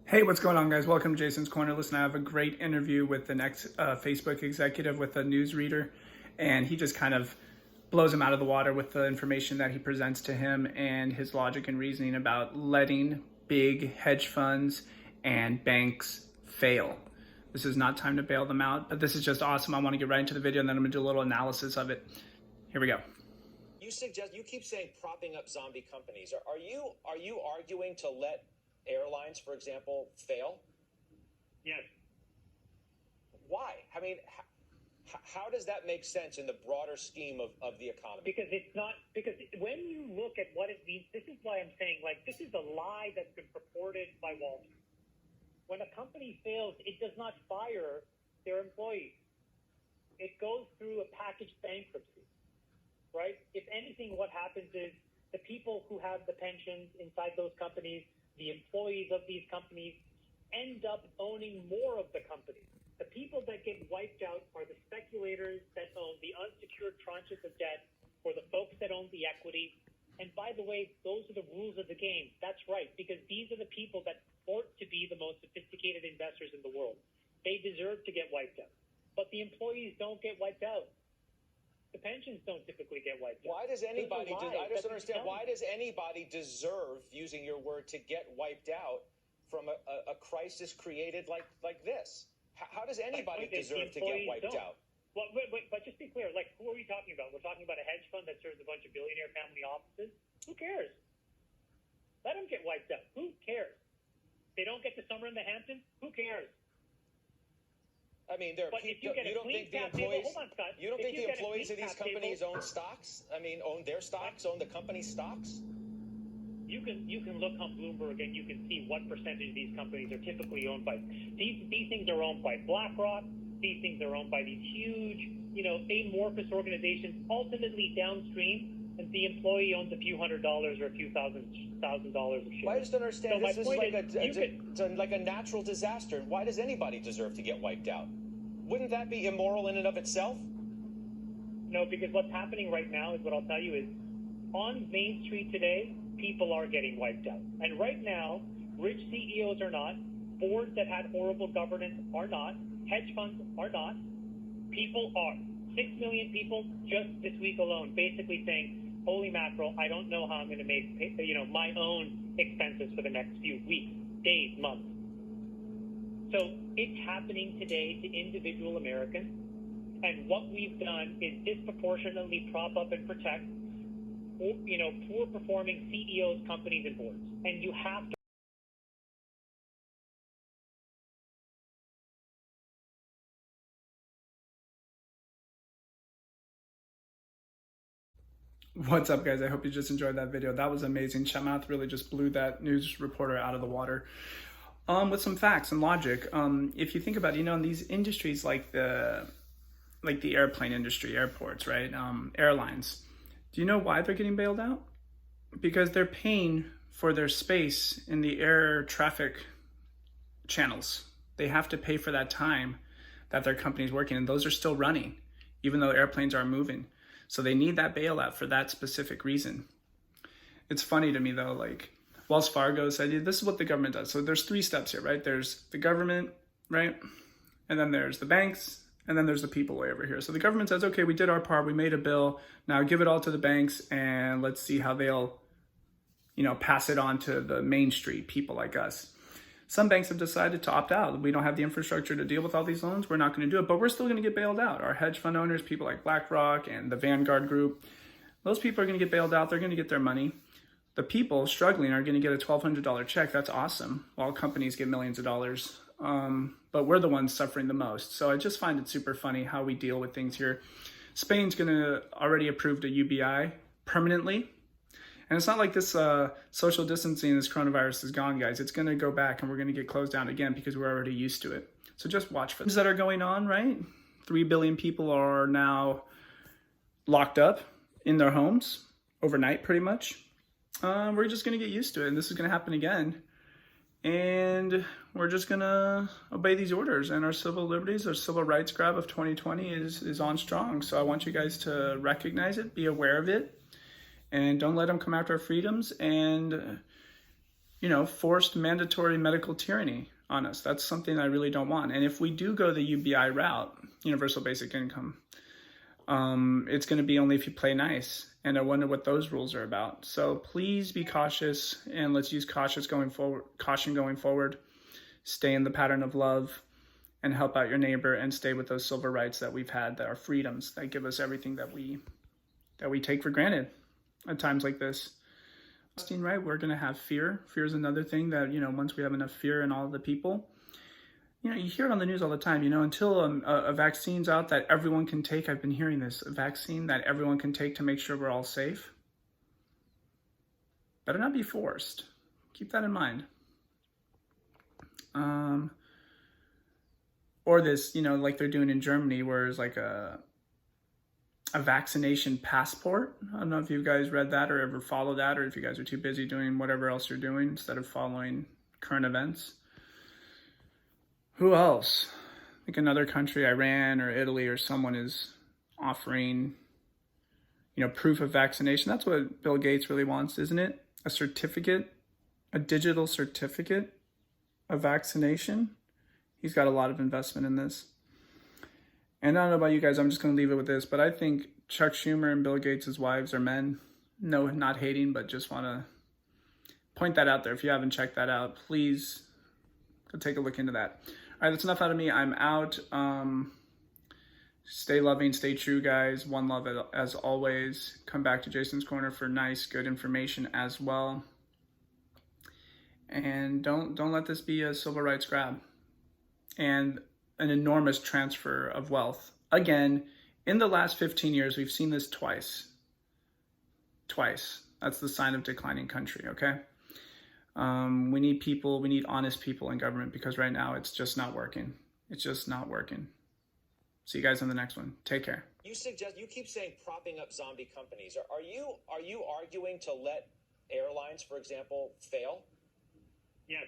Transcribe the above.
Hey, what's going on, guys? Welcome to Jason's Corner. Listen, I have a great interview with the next Facebook executive with a newsreader, and he just kind of blows him out of the water with the information that he presents to him and his logic and reasoning about letting big hedge funds and banks fail. This is not time to bail them out, but this is just awesome. I want to get right into the video, and then I'm going to do a little analysis of it. Here we go. You keep saying propping up zombie companies. Are you arguing to let airlines, for example, fail? Yes. Why? I mean, how does that make sense in the broader scheme of the economy? Because when you look at what it means, this is why I'm saying, this is a lie that's been purported by Wall Street. When a company fails, it does not fire their employees. It goes through a packaged bankruptcy, right? If anything, what happens is the people who have the pensions inside those companies, the employees of these companies, end up owning more of the company. The people that get wiped out are the speculators that own the unsecured tranches of debt, or the folks that own the equity. And by the way, those are the rules of the game. That's right, because these are the people that purport to be the most sophisticated investors in the world. They deserve to get wiped out. But the employees don't get wiped out. The pensions don't typically get wiped out. Why does anybody I just don't understand. Why does anybody deserve, using your word, to get wiped out from a crisis created like this? How does anybody deserve to get wiped out? Well, but just be clear, who are we talking about? We're talking about a hedge fund that serves a bunch of billionaire family offices? Who cares? Let them get wiped out. Who cares? They don't get to summer in the Hamptons? Who cares? I mean, you don't think the employees of these companies own stocks? I mean, own their stocks, own the company's stocks? You can look on Bloomberg and you can see what percentage of these companies are typically owned by. These things are owned by BlackRock. These things are owned by these huge, amorphous organizations. Ultimately, downstream, and the employee owns a few $100s or a few $1,000 of shares. Well, I just don't understand. So this is like a natural disaster. Why does anybody deserve to get wiped out? Wouldn't that be immoral in and of itself? No, because what's happening right now is what I'll tell you is on Main Street today, people are getting wiped out. And right now, rich CEOs are not, boards that had horrible governance are not, hedge funds are not, people are. 6 million people just this week alone basically saying, holy mackerel, I don't know how I'm going to make my own expenses for the next few weeks, days, months. So it's happening today to individual Americans, and what we've done is disproportionately prop up and protect, poor performing CEOs, companies, and boards. And you have to. What's up, guys? I hope you just enjoyed that video. That was amazing. Chamath really just blew that news reporter out of the water with some facts and logic. If you think about it, in these industries like the airplane industry, airports, right? Airlines. Do you know why they're getting bailed out? Because they're paying for their space in the air traffic channels. They have to pay for that time that their company's working, and those are still running, even though airplanes are moving. So they need that bailout for that specific reason. It's funny to me though, Wells Fargo said, this is what the government does. So there's 3 steps here, right? There's the government, right? And then there's the banks, and then there's the people way over here. So the government says, okay, we did our part, we made a bill, now give it all to the banks, and let's see how they'll, pass it on to the Main Street people like us. Some banks have decided to opt out. We don't have the infrastructure to deal with all these loans. We're not going to do it, but we're still going to get bailed out. Our hedge fund owners, people like BlackRock and the Vanguard Group, those people are going to get bailed out. They're going to get their money. The people struggling are going to get a $1,200 check. That's awesome. While companies get millions of dollars. But we're the ones suffering the most. So I just find it super funny how we deal with things here. Spain's going to already approve a UBI permanently. And it's not like this social distancing, this coronavirus is gone, guys. It's going to go back, and we're going to get closed down again because we're already used to it. So just watch for things that are going on, right? 3 billion people are now locked up in their homes overnight, pretty much. We're just going to get used to it, and this is going to happen again. And we're just going to obey these orders, and our civil liberties, our civil rights grab of 2020 is on strong. So I want you guys to recognize it, be aware of it, and don't let them come after our freedoms, and forced mandatory medical tyranny on us. That's something I really don't want. And if we do go the UBI route, universal basic income, it's going to be only if you play nice. And I wonder what those rules are about. So please be cautious, and let's use caution going forward. Stay in the pattern of love and help out your neighbor, and stay with those civil rights that we've had, that are freedoms, that give us everything that we take for granted at times like this. Right? We're going to have fear. Fear is another thing that, once we have enough fear in all of the people, you hear it on the news all the time, until a vaccine's out that everyone can take. I've been hearing this, a vaccine that everyone can take to make sure we're all safe. Better not be forced. Keep that in mind. Or this, like they're doing in Germany, where it's like a vaccination passport. I don't know if you guys read that or ever followed that, or if you guys are too busy doing whatever else you're doing instead of following current events. Who else? I think another country, Iran or Italy or someone, is offering, proof of vaccination. That's what Bill Gates really wants, isn't it? A certificate, a digital certificate of vaccination. He's got a lot of investment in this. And I don't know about you guys, I'm just going to leave it with this, but I think Chuck Schumer and Bill Gates' wives are men. No, not hating, but just want to point that out there. If you haven't checked that out, please go take a look into that. All right, that's enough out of me. I'm out. Stay loving, stay true, guys. One love as always. Come back to Jason's Corner for nice, good information as well. And don't let this be a civil rights grab and an enormous transfer of wealth. Again, in the last 15 years, we've seen this twice. Twice. That's the sign of declining country, okay? We need honest people in government, because right now it's just not working. It's just not working. See you guys on the next one. Take care. You keep saying propping up zombie companies. Are you arguing to let airlines, for example, fail? Yes.